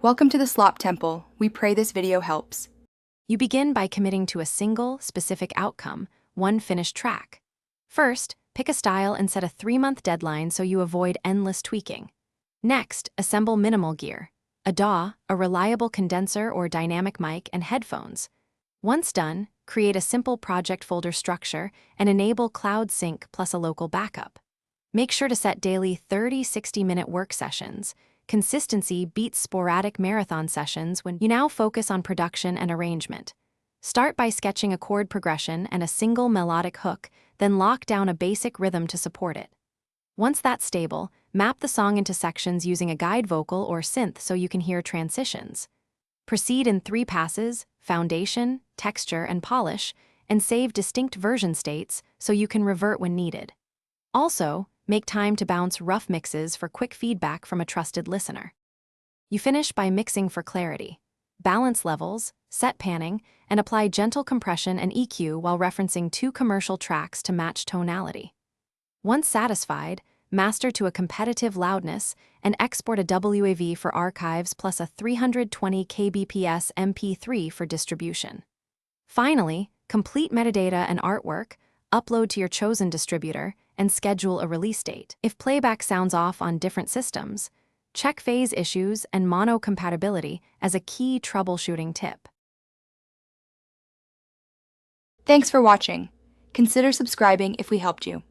Welcome to the Slop Temple. We pray this video helps. You begin by committing to a single, specific outcome, one finished track. First, pick a style and set a 3-month deadline so you avoid endless tweaking. Next, assemble minimal gear: a DAW, a reliable condenser or dynamic mic, and headphones. Once done, create a simple project folder structure and enable cloud sync plus a local backup. Make sure to set daily 30-60-minute work sessions. Consistency beats sporadic marathon sessions when you now focus on production and arrangement. Start by sketching a chord progression and a single melodic hook, then lock down a basic rhythm to support it. Once that's stable, map the song into sections using a guide vocal or synth so you can hear transitions. Proceed in 3 passes: foundation, texture, and polish, and save distinct version states so you can revert when needed. Also, make time to bounce rough mixes for quick feedback from a trusted listener. You finish by mixing for clarity. Balance levels, set panning, and apply gentle compression and EQ while referencing 2 commercial tracks to match tonality. Once satisfied, master to a competitive loudness and export a WAV for archives plus a 320 kbps MP3 for distribution. Finally, complete metadata and artwork, upload to your chosen distributor, and schedule a release date. If playback sounds off on different systems, check phase issues and mono compatibility as a key troubleshooting tip. Thanks for watching. Consider subscribing if we helped you.